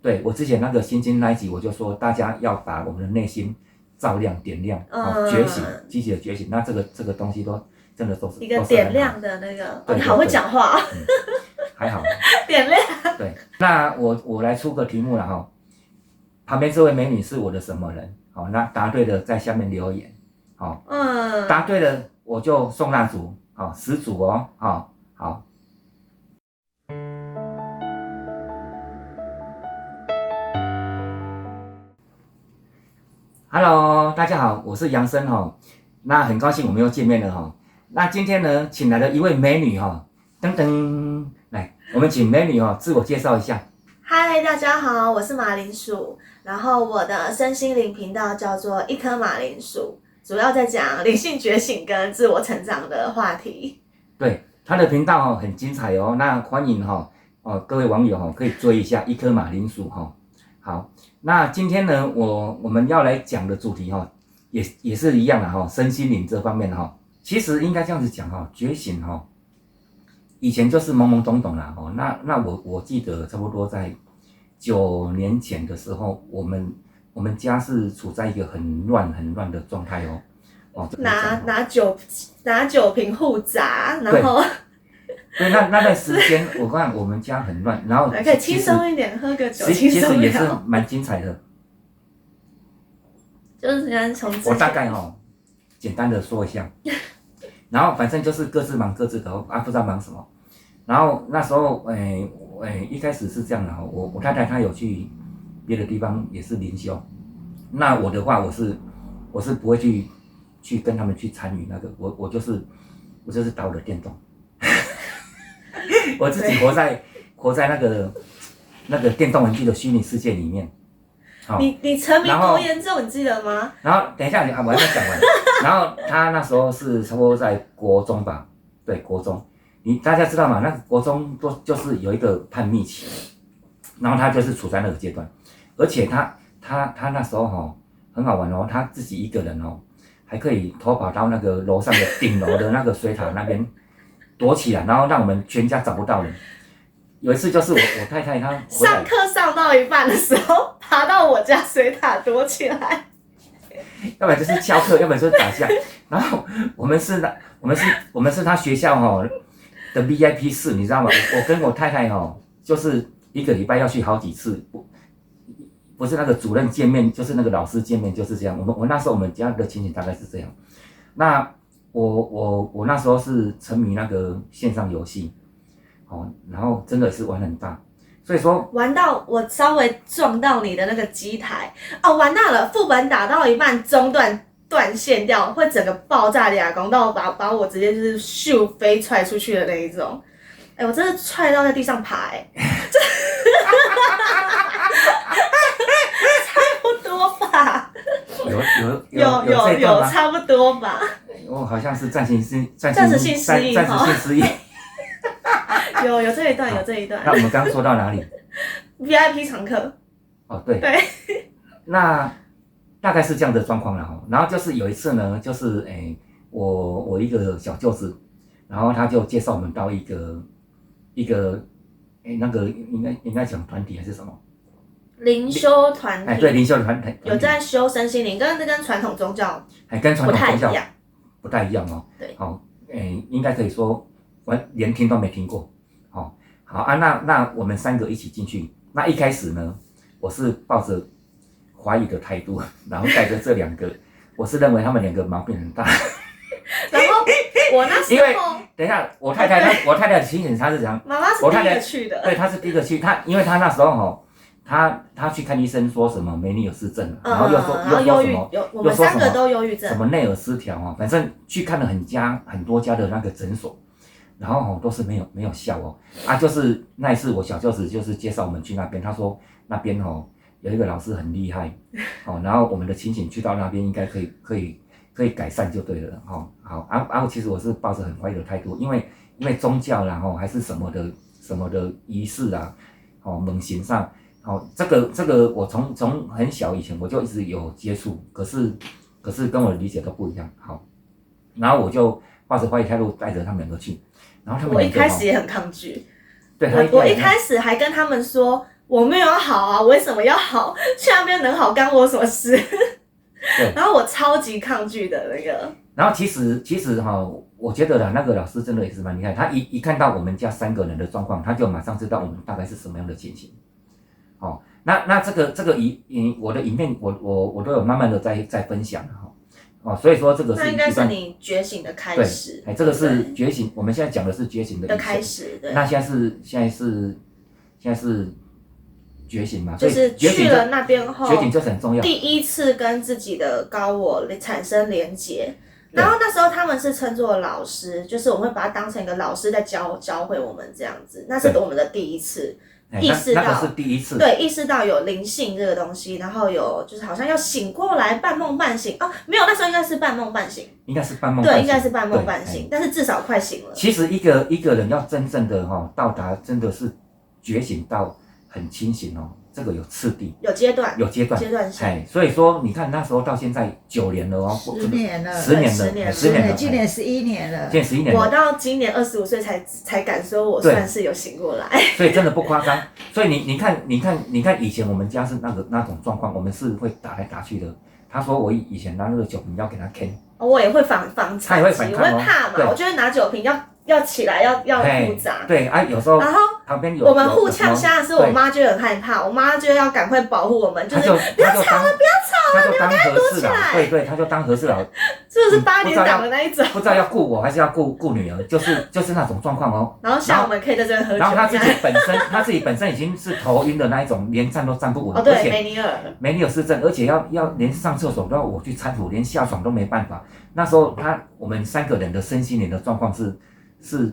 对，我之前那个心经那一集我就说，大家要把我们的内心照亮、点亮，觉醒，积极的觉醒。那这个东西都真的都是一个点亮的那个，对你好会讲话，还好。点亮。对，那我来出个题目了哈。旁边这位美女是我的什么人？好，那答对的在下面留言。好，答对了我就送蜡烛，好，10组哦，好。Hello， 大家好，我是杨生哈。那很高兴我们又见面了哈。那今天呢，请来了一位美女哈，噔噔，来，我们请美女自我介绍一下。嗨，大家好，我是马铃薯，然后我的身心灵频道叫做一颗马铃薯，主要在讲灵性觉醒跟自我成长的话题。对，他的频道很精彩哦，那欢迎各位网友可以追一下一颗马铃薯哈。好，那今天呢，我们要来讲的主题也是一样的身心灵这方面其实应该这样子讲觉醒以前就是懵懵懂懂啦那我记得差不多在9年前的时候，我们家是处在一个很乱的状态拿酒瓶互砸，然后对，那段时间我看我们家很乱，然后可以轻松一点，喝个酒，其实也是蛮精彩的。就是跟从我大概简单的说一下，然后反正就是各自忙各自的不知道忙什么。然后那时候一开始是这样的我太太她有去别的地方也是灵修，那我的话我是不会去跟他们去参与那个，我就是打我的电动。我自己活在那个电动玩具的虚拟世界里面。你沉迷多严重，你记得吗？然后等一下我还没讲完。然后他那时候是差不多在国中吧，对，国中。大家知道吗？那个国中就是有一个叛逆期，然后他就是处在那个阶段，而且他那时候很好玩他自己一个人还可以偷跑到那个楼上的顶楼的那个水塔那边躲起来，然后让我们全家找不到人。有一次就是我太太她上课上到一半的时候，爬到我家水塔躲起来，要不然就是翘课，要不然就是打架。然后我们是他学校的 VIP 室，你知道吗？我跟我太太就是一个礼拜要去好几次，不是那个主任见面，就是那个老师见面，就是这样。我那时候我们家的情形大概是这样。那我那时候是沉迷那个线上游戏，然后真的是玩很大，所以说玩到我稍微撞到你的那个机台完蛋了，副本打到一半中断线掉，会整个爆炸俩公到把我直接就是咻飞踹出去的那一种。我真的踹到在地上爬差不多吧？有差不多吧？我好像是暂时性失忆有这一段，有这一段。那我们刚刚说到哪里？VIP 常客。对。那大概是这样的状况了然后就是有一次呢，就是我一个小舅子，然后他就介绍我们到一个那个应该讲团体还是什么？灵修团体。对，灵修的团体有在修身心灵，跟传统宗教跟传统宗教不太一样对。应该可以说我连听都没听过好那我们3个一起进去。那一开始呢，我是抱着怀疑的态度，然后带着这2个，我是认为他们2个毛病很大。然后我那时候因为等一下，我太太的情形她是怎样？妈妈是第一个去的。对，她是第一个去。因为她那时候她去看医生，说什么梅尼尔氏症，然后又说什么，我们3个都忧郁症，什么内耳失调反正去看了很多家的那个诊所，然后都是没有效就是那一次我小舅子就是介绍我们去那边，他说那边有一个老师很厉害然后我们的情形去到那边应该可以改善就对了好其实我是抱着很怀疑的态度，因为宗教啦还是什么的仪式猛行上这个我从很小以前我就一直有接触，可是跟我的理解都不一样然后我就抱着怀疑态度带着他们2个去，然后他们我一开始也很抗拒。对，我一开始还跟他们说，我没有要好啊，我为什么要好？去那边能好干我什么事？对。然后我超级抗拒的那个。然后其实我觉得啦，那个老师真的也是蛮厉害，他一看到我们家3个人的状况，他就马上知道我们大概是什么样的情形。哦，那这个我的影片我都有慢慢的在分享哈。哦，所以说这个是那应该是你觉醒的开始。对，这个是觉醒，我们现在讲的是觉醒的开始。对。那现在是觉醒嘛，就是去了那边后，觉醒就是很重要。第一次跟自己的高我产生连结，然后那时候他们是称作老师，就是我们会把它当成一个老师在教会我们这样子，那是我们的第一次。意识到那个是第一次，对，意识到有灵性这个东西，然后有就是好像要醒过来，半梦半醒哦，没有，那时候应该是半梦半醒，应该是半梦半醒，对，应该是半梦半醒，但是至少快醒了。其实一个人要真正的到达，真的是觉醒到很清醒哦，这个有次第，有阶段性。所以说你看那时候到现在9年了哦，10年了，今年11年了，今年11年了。我到今年25岁才敢说我算是有醒过来，所以真的不夸张。所以你看以前我们家是那种状况，我们是会打来打去的。他说我以前拿那个酒瓶要给他 K， 我也会防他也会反抗，我会怕嘛，我就会拿酒瓶要起来要复杂。对啊，有时候然后旁边有我们互呛下的时候，我妈就很害怕，我妈就要赶快保护我们，就是不要吵了，你们赶快躲起来。对，他就当和事佬，是不是8点档的那一种？不知道要顾我还是要顾女儿，就是那种状况哦。然后像我们可以在这边喝酒，然后他自己本身已经是头晕的那一种，连站都站不稳。哦，对，梅尼尔氏症，而且要连上厕所都要我去搀扶，连下床都没办法。那时候我们3个人的身心灵的状况是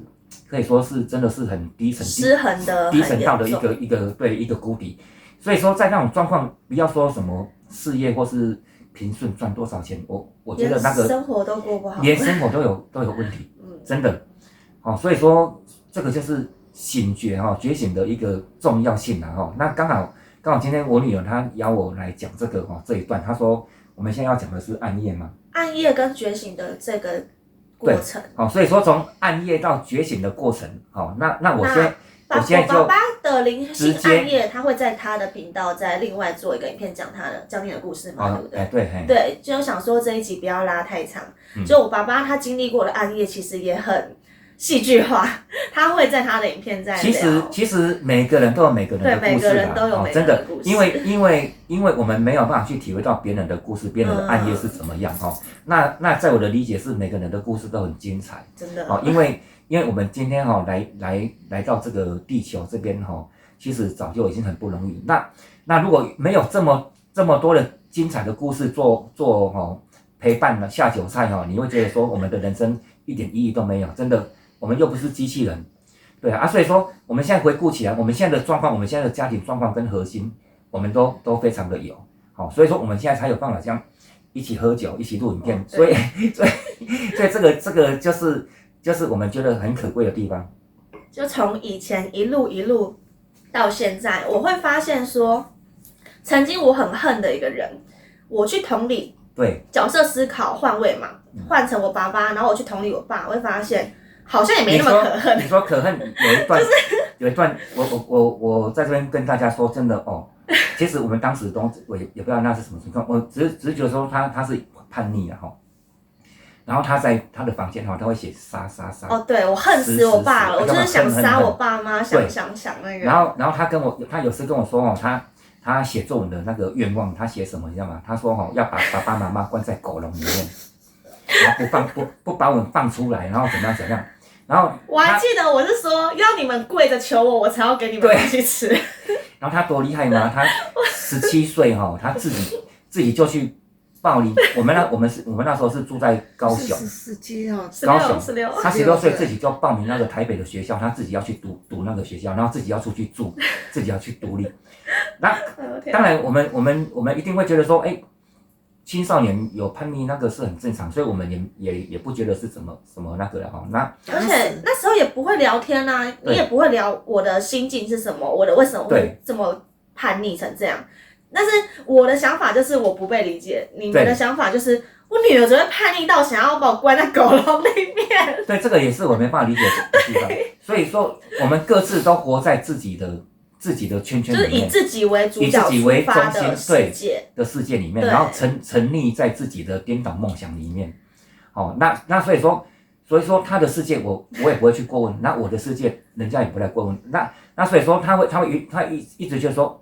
可以说是真的是很低沉、失衡的、低沉到的一个谷底。所以说在那种状况，不要说什么事业或是平顺赚多少钱，我觉得那个生活都过不好，连生活都有问题，真的。所以说这个就是醒觉觉醒的一个重要性啦那刚好今天我女儿她邀我来讲这个这一段，她说我们现在要讲的是暗夜嘛，暗夜跟觉醒的这个过程。所以说从暗夜到觉醒的过程，那我现在就我爸爸的灵性暗夜，他会在他的频道再另外做一个影片讲你的故事嘛，对不对？对，就想说这一集不要拉太长。就我爸爸他经历过的暗夜，其实也很戏剧化，他会在他的影片再聊。其实每个人都有每个人的故事，每个人都有每个人的故事。因为我们没有办法去体会到别人的故事，别人的暗夜是怎么样那在我的理解是每个人的故事都很精彩，真的因为我们今天来到这个地球这边其实早就已经很不容易。那如果没有这么多的精彩的故事做陪伴了下酒菜你会觉得说我们的人生一点意义都没有，真的，我们又不是机器人，对啊，所以说我们现在回顾起来，我们现在的状况，我们现在的家庭状况跟核心，我们都非常的有，所以说我们现在才有办法这样一起喝酒，一起录影片，所以这个就是我们觉得很可贵的地方。就从以前一路到现在，我会发现说，曾经我很恨的一个人，我去同理，对，角色思考换位嘛，换成我爸爸，然后我去同理我爸，我会发现好像也没那么可恨。你说可恨有一段，我在这边跟大家说，真的其实我们当时我也不知道那是什么情况，我只是觉得说他是叛逆然后他在他的房间他会写杀。对，我恨死我爸了，我就是想杀我爸妈，想那个。然后他有时跟我说他写作文的那个愿望，他写什么你知道吗？他说要把爸爸妈妈关在狗笼里面，然后不把我们放出来，然后怎样。然后我还记得我是说要你们跪着求我才要给你们东西吃。然后他多厉害吗？他17岁他自己就去报名。我们那时候是住在高雄，高雄他16岁自己就报名那个台北的学校，他自己要去读那个学校，然后自己要出去住，自己要去独立。那当然我们一定会觉得说，青少年有叛逆那个是很正常，所以我们也不觉得是什么那个了而且那时候也不会聊天啊，你也不会聊我的心境是什么，我的为什么会这么叛逆成这样。但是我的想法就是我不被理解，你们的想法就是我女儿只会叛逆到想要把我关在狗笼里面。对，这个也是我没办法理解的地方。所以说我们各自都活在自己自己的圈圈就是里面，以自己为主以角出自己为中发的心，对世界。的世界里面，对然后沉溺在自己的颠倒梦想里面。哦，那所以说他的世界我也不会去过问，那我的世界人家也不来过问，那所以说他一直就说，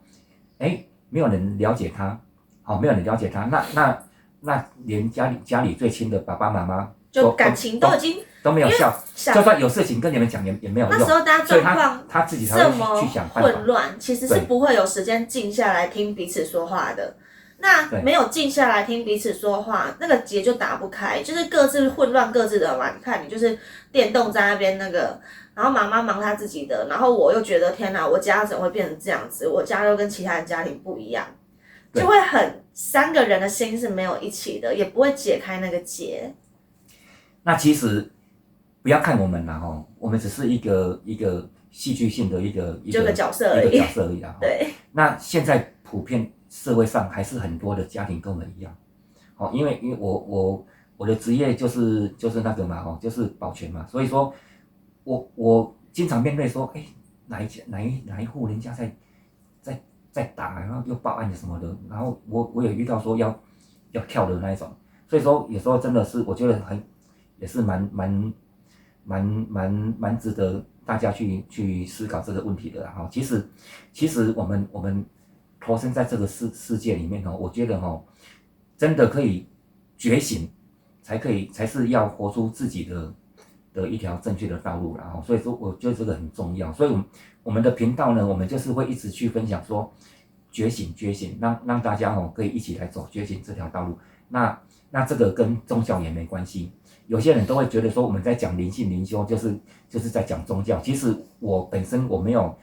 哎，没有人了解他，好、没有人了解他，那连家里最亲的爸爸妈妈就感情都已经都没有效，想就算有事情跟你们讲也没有用，那时候大家所以状况他自己才会这么去想办法。混乱，其实是不会有时间静下来听彼此说话的。那没有静下来听彼此说话，那个结就打不开，就是各自混乱各自的嘛。你看，你就是电动在那边那个，然后妈妈忙她自己的，然后我又觉得天哪，我家怎么会变成这样子？我家又跟其他人家庭不一样，就会很三个人的心是没有一起的，也不会解开那个结。那其实不要看我们啦吼，我们只是一个戏剧性的一个角色而已啦。对。那现在普遍社会上还是很多的家庭跟我们一样，哦，因为我的职业就是那个嘛，哦，就是保全嘛，所以说我经常面对说，哎，哪一户人家在打，然后又报案什么的，然后我也遇到说要跳的那一种，所以说有时候真的是我觉得也是蛮值得大家去思考这个问题的哈。其实我们投身在这个世界里面哦，我觉得哦，真的可以觉醒，才是要活出自己的一条正确的道路，然后所以说我觉得这个很重要，所以我们的频道呢，我们就是会一直去分享说觉醒，让大家可以一起来走觉醒这条道路。那这个跟宗教也没关系，有些人都会觉得说我们在讲灵性灵修，就是在讲宗教。其实我本身我没有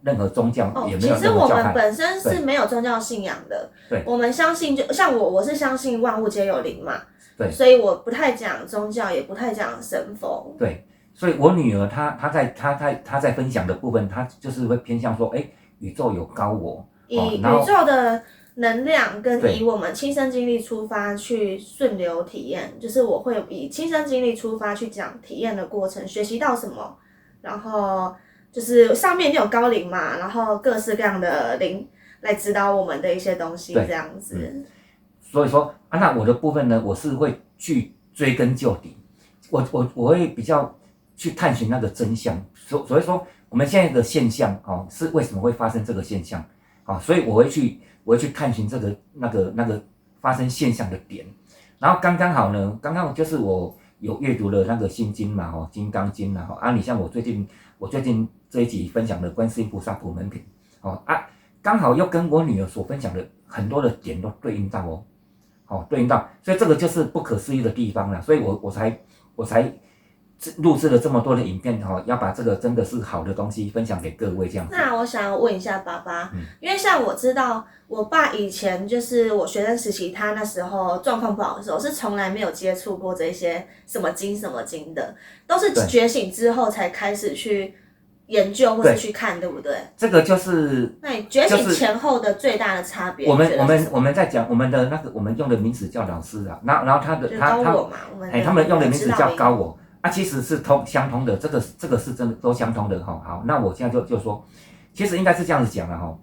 任何宗教，也没有任何教派。其实我们本身是没有宗教信仰的。对，我们相信，就像我是相信万物皆有灵嘛。对，所以我不太讲宗教，也不太讲神佛。对，所以我女儿她在分享的部分，她就是会偏向说，哎，宇宙有高我，以宇宙的能量跟以我们亲身经历出发去顺流体验，就是我会以亲身经历出发去讲体验的过程，学习到什么，然后就是上面一定有高灵嘛，然后各式各样的灵来指导我们的一些东西，这样子。所以说那我的部分呢，我是会去追根究底，我会比较去探寻那个真相。所以说我们现在的现象是为什么会发生这个现象所以我会去探寻这个那个发生现象的点。然后刚好就是我有阅读了那个心经嘛，金刚经啦，你像我最近这一集分享的观世音菩萨普门品刚好又跟我女儿所分享的很多的点都对应到对应到，所以这个就是不可思议的地方了。所以我才录制了这么多的影片要把这个真的是好的东西分享给各位这样子。那我想要问一下爸爸，因为像我知道我爸以前就是我学生时期，他那时候状况不好的时候，是从来没有接触过这些什么经的，都是觉醒之后才开始去研究或是去看，对不对？这个就是那你觉醒前后的最大的差别？我们在讲我们的那个我们用的名字叫老师然后他们用的名字叫高我其实是相通的，这个是真的都相通的好，那我现在就说，其实应该是这样子讲了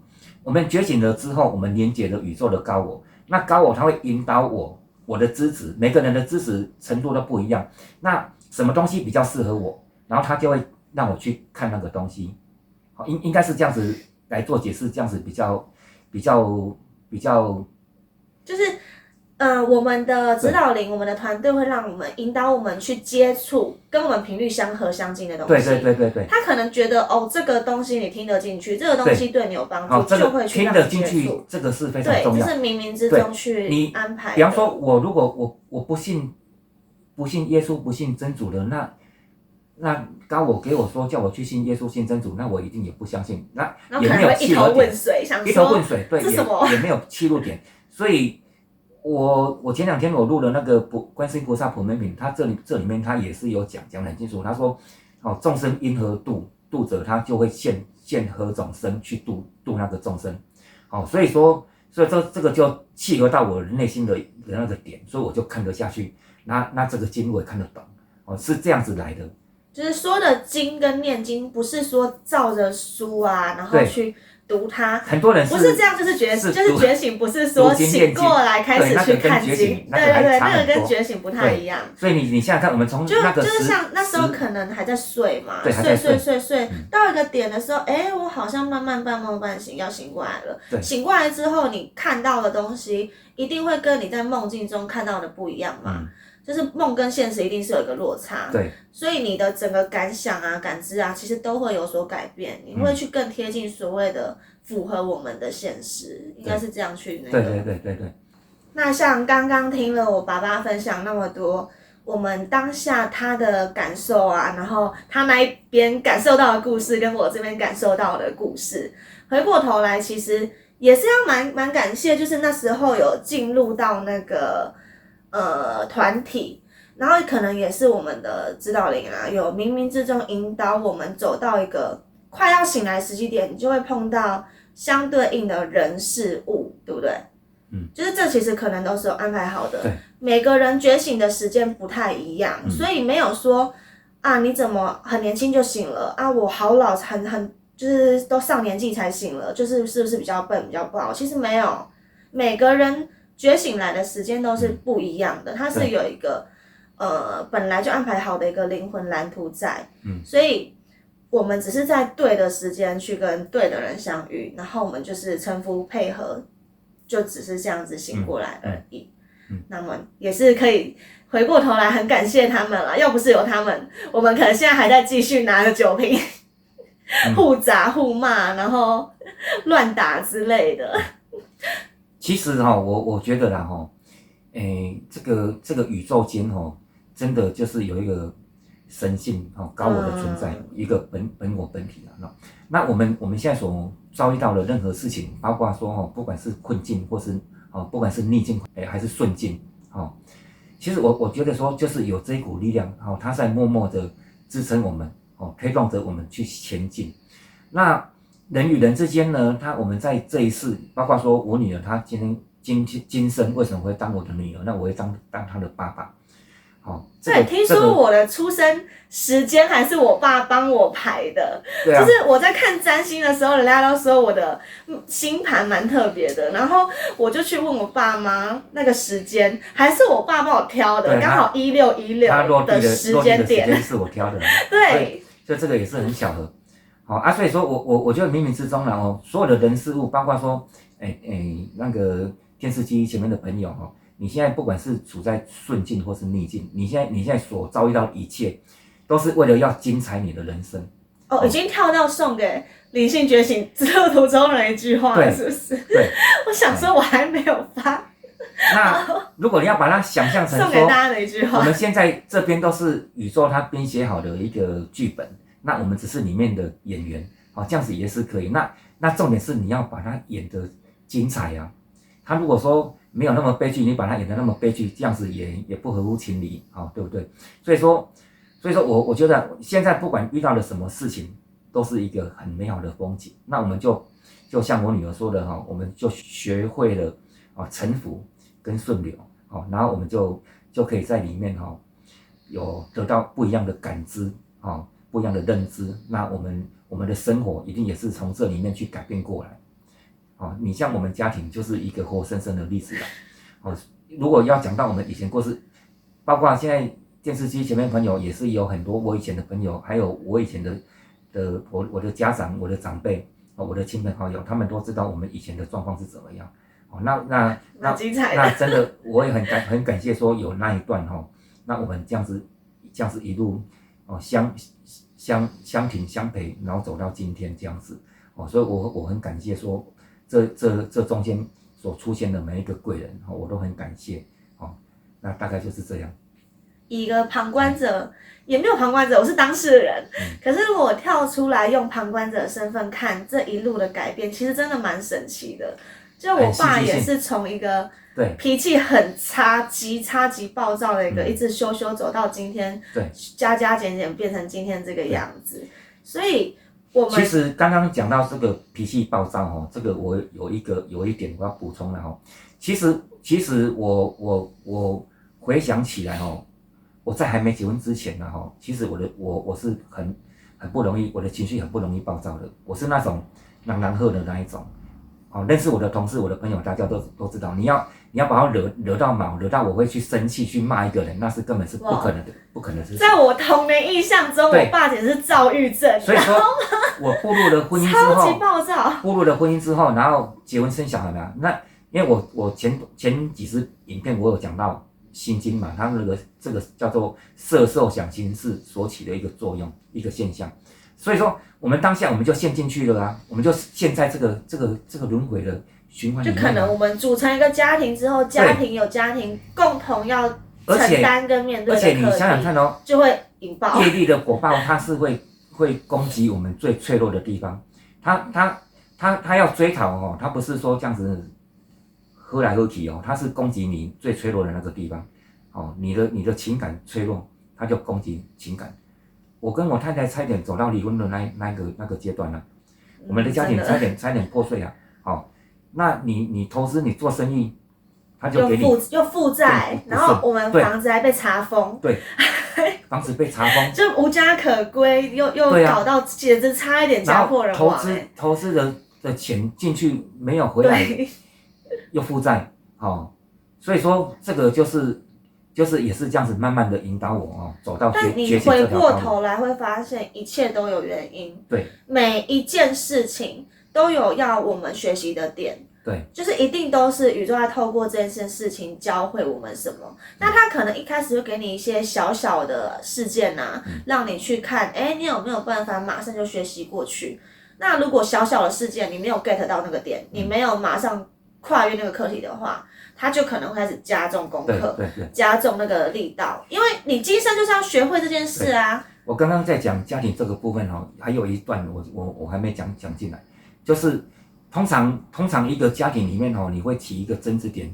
我们觉醒了之后，我们连接了宇宙的高我，那高我它会引导我的资质，每个人的资质程度都不一样，那什么东西比较适合我，然后他就会让我去看那个东西，应该是这样子来做解释，这样子比较就是我们的指导灵，我们的团队会让我们引导我们去接触跟我们频率相合相近的东西。对。他可能觉得这个东西你听得进去，这个东西对你有帮助，就会去听得进去，这个是非常重要。对，就是冥冥之中去安排。比方说，我如果我不信耶稣，不信真主的，那高我给我说叫我去信耶稣信真主，那我一定也不相信，那也没有一头问水，想说一头问水，对，也没有切入点。所以我前2天我录了那个观世音菩萨普门品，他这里面他也是有讲得很清楚，他说众生因何度者，他就会现何种生去度那个众生，所以这个就契合到我内心的那个点，所以我就看得下去，那这个经我也看得懂，是这样子来的。就是说的经跟念经，不是说照着书啊，然后对去读它。很多人不是这样，就是觉是就是觉醒，不是说读经念经醒过来开始去看经，对那个跟觉醒对对，那个还差很多那个跟觉醒不太一样。所以你想想看，我们从那个就是像那时候可能还在睡嘛，对还在睡，到一个点的时候，哎，我好像慢慢半梦半醒，要醒过来了。对，醒过来之后，你看到的东西一定会跟你在梦境中看到的不一样嘛。就是梦跟现实一定是有一个落差，对，所以你的整个感想啊、感知啊，其实都会有所改变，你会去更贴近所谓的符合我们的现实，应该是这样去那个。对。那像刚刚听了我爸爸分享那么多，我们当下他的感受啊，然后他那一边感受到的故事，跟我这边感受到的故事，回过头来其实也是要蛮感谢，就是那时候有进入到那个团体，然后可能也是我们的指导灵啊，有冥冥之中引导我们走到一个快要醒来的时机点，你就会碰到相对应的人事物，对不对？就是这其实可能都是有安排好的，每个人觉醒的时间不太一样，所以没有说啊你怎么很年轻就醒了啊，我好老很就是都上年纪才醒了，就是是不是比较笨比较不好？其实没有，每个人觉醒来的时间都是不一样的，它是有一个本来就安排好的一个灵魂蓝图在，所以我们只是在对的时间去跟对的人相遇，然后我们就是臣服配合，就只是这样子醒过来而已。那么也是可以回过头来很感谢他们啦，要不是有他们，我们可能现在还在继续拿着酒瓶互砸互骂，然后乱打之类的。其实我觉得啦这个宇宙间真的就是有一个神性高我的存在，一个本我本体啦。那我们现在所遭遇到的任何事情，包括说不管是困境或是不管是逆境还是顺境其实我觉得说就是有这一股力量它在默默的支撑我们推动着我们去前进。那人与人之间呢，我们在这一世，包括说我女儿她今生为什么会当我的女儿，那我会当她的爸爸。对，听说我的出生时间还是我爸帮我排的，就是我在看占星的时候，人家都说我的星盘蛮特别的，然后我就去问我爸妈那个时间，还是我爸帮我挑的，刚好1616的时间点是我挑的，对，所以这个也是很巧合。所以说我觉得冥冥之中所有的人事物，包括说那个电视机前面的朋友你现在不管是处在顺境或是逆境，你现在所遭遇到的一切，都是为了要精彩你的人生。已经跳到送给灵性觉醒之路途中的一句话了，是不是？对，我想说我还没有发。那如果你要把它想象成说，送给大家的一句话，我们现在这边都是宇宙它编写好的一个剧本，那我们只是里面的演员，这样子也是可以。那重点是你要把它演得精彩啊。他如果说没有那么悲剧，你把它演得那么悲剧，这样子也不合乎情理，对不对？所以说我觉得现在不管遇到了什么事情，都是一个很美好的风景。那我们就像我女儿说的我们就学会了臣服跟顺流，然后我们就可以在里面有得到不一样的感知，不一样的认知。那我们的生活一定也是从这里面去改变过来。你像我们家庭就是一个活生生的例子啦。如果要讲到我们以前故事，包括现在电视机前面朋友也是有很多我以前的朋友，还有我以前的我的家长、我的长辈、我的亲朋好友，他们都知道我们以前的状况是怎么样。那精彩的，那真的我也很感谢说有那一段那我们这样子一路相挺相陪，然后走到今天这样子所以我很感谢说这中间所出现的每一个贵人我都很感谢那大概就是这样。以一个旁观者，也没有旁观者，我是当事人。可是如果我跳出来用旁观者的身份看这一路的改变，其实真的蛮神奇的。就我爸也是从一个脾气很差极暴躁的一个，一直修走到今天，加减减变成今天这个样子。所以我们其实刚刚讲到这个脾气暴躁这个我有一点我要补充了其实我回想起来我在还没结婚之前呢，哈，其实我是很不容易，我的情绪很不容易暴躁的，我是那种狼喝的那一种。哦，认识我的同事、我的朋友，大家都知道，你要把我惹到毛，惹到我会去生气去骂一个人，那是根本是不可能的，不可能的事情。在我童年印象中，我爸简直是躁郁症，所以说，我步入了婚姻之后，超级暴躁。步入了婚姻之后，然后结婚生小孩嘛，那因为我前几支影片我有讲到心经嘛，它这个叫做色受想行识所起的一个作用，一个现象。所以说，我们当下我们就陷进去了啊，我们就陷在这个轮回的循环里面。就可能我们组成一个家庭之后，家庭有家庭共同要承担跟面对的课题，而且你想想看哦，就会引爆业力的果报，它是会攻击我们最脆弱的地方。它要追讨哦，它不是说这样子喝来喝去哦，它是攻击你最脆弱的那个地方。哦，你的情感脆弱，它就攻击情感。我跟我太太差点走到离婚的那个阶段了，我们的家庭差点破碎啊！哦，那你投资你做生意，他就给你又负债，然后我们房子还被查封，对，房子被查封，就无家可归，又搞到简直差一点家破人亡。投资的钱进去没有回来，又负债，哦，所以说这个就是也是这样子慢慢的引导我哦，走到但你回过头来会发现，一切都有原因。对，每一件事情都有要我们学习的点。对，就是一定都是宇宙在透过这件事情教会我们什么。那他可能一开始会给你一些小小的事件啊，让你去看，你有没有办法马上就学习过去？那如果小小的事件你没有 get 到那个点，你没有马上跨越那个课题的话，他就可能会开始加重功课，加重那个力道，因为你今生就是要学会这件事啊。我刚刚在讲家庭这个部分哦，还有一段我还没讲进来，就是通常一个家庭里面哦，你会起一个争执点，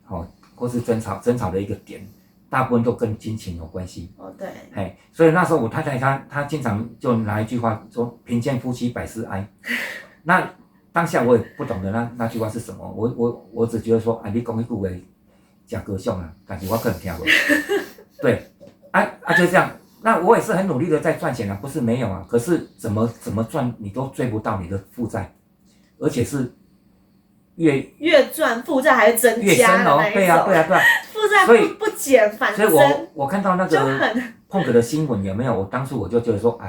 哦，或是争吵的一个点，大部分都跟金钱有关系。哦，对。嘿，所以那时候我太太她经常就拿一句话说“贫贱夫妻百事哀”，那当下我也不懂得那句话是什么，我只觉得说，你讲一句话真高尚啊，但是我可能听不懂。对，就这样。那我也是很努力的在赚钱啊，不是没有啊，可是怎么赚你都追不到你的负债，而且是越赚负债还增加越深哦，对啊，负债不减反增。所以我看到那个碰哥的新闻有没有？我当初我就觉得说，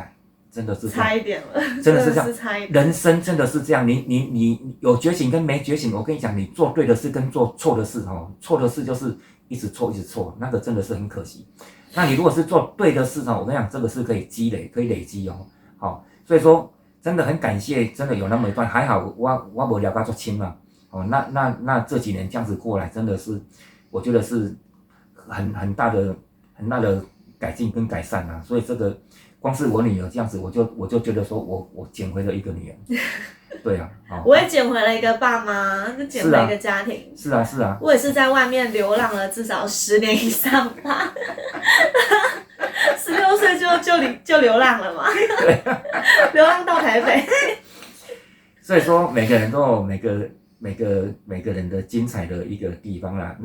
真的是差一点了，真的是这样，人生真的是这样。你有觉醒跟没觉醒，我跟你讲，你做对的事跟做错的事哦，错的事就是一直错，那个真的是很可惜。那你如果是做对的事哦，我跟你讲，这个是可以积累，可以累积哦。好，所以说真的很感谢，真的有那么一段，还好我没聊到做亲嘛。哦，那这几年这样子过来，真的是我觉得是很大的改进跟改善啊。所以这个光是我女儿这样子，我就觉得说我捡回了一个女儿。对啊，我也捡回了一个爸妈，就捡回了一个家庭。是啊，我也是在外面流浪了至少10年以上吧。16岁就流浪了嘛。对，流浪到台北。所以说每个人都有每个人的精彩的一个地方啦。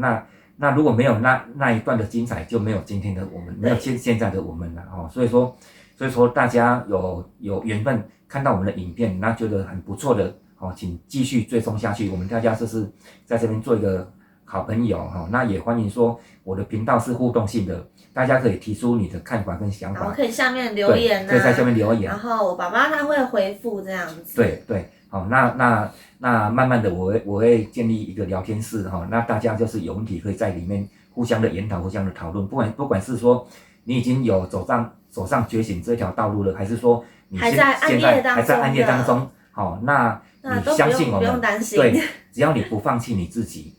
那如果没有那一段的精彩，就没有今天的我们，没有现在的我们了哦。所以说大家有缘分看到我们的影片，那觉得很不错的哦，请继续追踪下去。我们大家就是在这边做一个好朋友哈。那也欢迎说我的频道是互动性的，大家可以提出你的看法跟想法，然后可以下面留言啊，可以在下面留言，然后我爸妈他会回复这样子。对。好，那慢慢的我会建立一个聊天室哈，那大家就是有问题可以在里面互相的研讨、互相的讨论，不管是说你已经有走上觉醒这条道路了，还是说你现在还在暗夜当中，好，那你相信我们，不用担心，对，只要你不放弃你自己。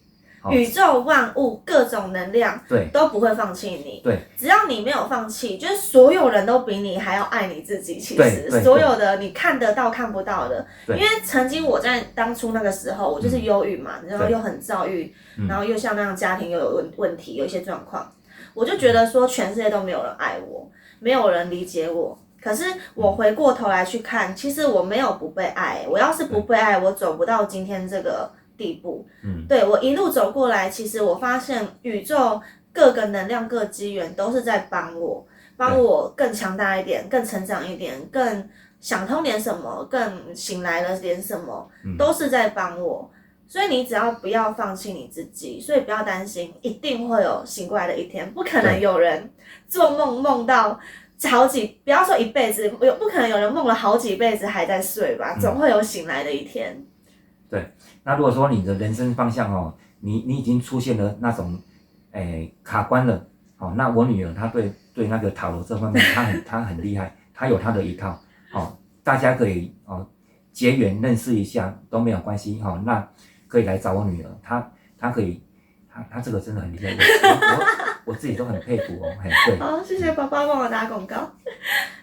宇宙万物各种能量都不会放弃你，对，只要你没有放弃，就是所有人都比你还要爱你自己。其实所有的你看得到看不到的，因为曾经我在当初那个时候，我就是忧郁嘛，然后又很躁郁，然后又像那样家庭又有问题，有一些状况，我就觉得说全世界都没有人爱我，没有人理解我。可是我回过头来去看，其实我没有不被爱，我要是不被爱，我走不到今天这个地步。对，我一路走过来，其实我发现宇宙各个能量、各机缘都是在帮我更强大一点，更成长一点，更想通点什么，更醒来了点什么，都是在帮我。所以你只要不要放弃你自己，所以不要担心，一定会有醒过来的一天。不可能有人做梦梦到不要说一辈子，不可能有人梦了好几辈子还在睡吧？总会有醒来的一天。对，那如果说你的人生方向哦，你已经出现了那种卡关了，哦，那我女儿她对那个塔罗这方面她很厉害，她有她的一套，哦，大家可以哦结缘认识一下都没有关系，哦，那可以来找我女儿，她可以，她这个真的很厉害，我自己都很佩服哦，对。好，谢谢爸爸帮我打广告。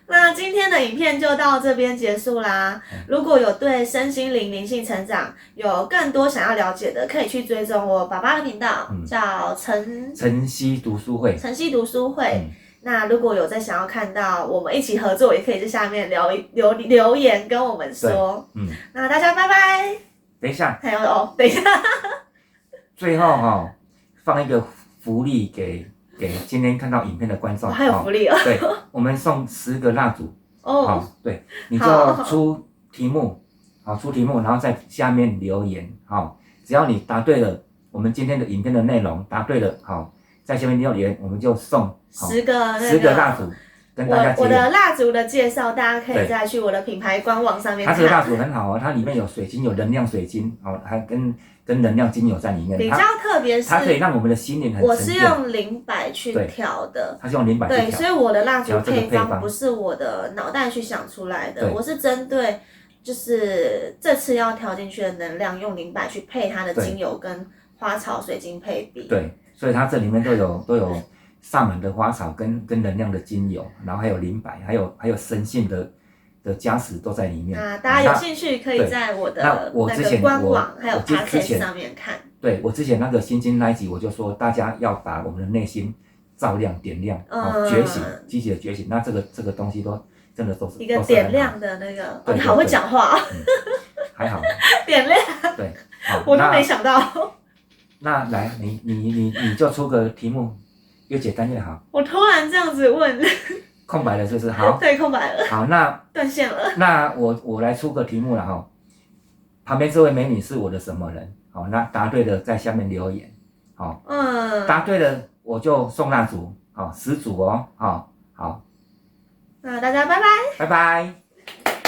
那今天的影片就到这边结束啦。如果有对身心灵、灵性成长有更多想要了解的，可以去追踪我爸爸的频道，叫晨曦读书会。晨曦读书会。那如果有在想要看到我们一起合作，也可以在下面留言跟我们说。那大家拜拜。等一下。还有等一下。最后放一个福利给今天看到影片的观众，还有福利哦。对，我们送10个蜡烛。对，你就出题目，出题目，然后在下面留言，只要你答对了我们今天的影片的内容，答对了，在下面留言，我们就送10个蜡烛。跟大家我的蜡烛的介绍，大家可以再去我的品牌官网上面看。它这个蜡烛很好哦，它里面有水晶，有能量水晶，还跟能量精油在里面。比较特别是，它可以让我们的心灵很沉淀。我是用0.1去调的，它是用0.1去调。对，所以我的蜡烛配方不是我的脑袋去想出来的，我是针对就是这次要调进去的能量，用0.1去配它的精油跟花草水晶配比。对，所以它这里面都有萨满的花草跟能量的精油，然后还有0.1，还有神性的加持都在里面。大家有兴趣可以在我的那个官网还有 podcast 上面看。对，我之前那个心经那一集我就说，大家要把我们的内心照亮、点亮，觉醒，积极的觉醒。那这个东西真的都是一个点亮的那个。你好会讲话。还好。点亮。对，我都没想到。那来，你就出个题目。越简单越好。我突然这样子问，空白了是不是？好，对，空白了。好，那断线了。那我来出个题目了哈。旁边这位美女是我的什么人？好，那答对的在下面留言。好，答对了我就送蜡烛，好，10组哦，好。那大家拜拜。拜拜。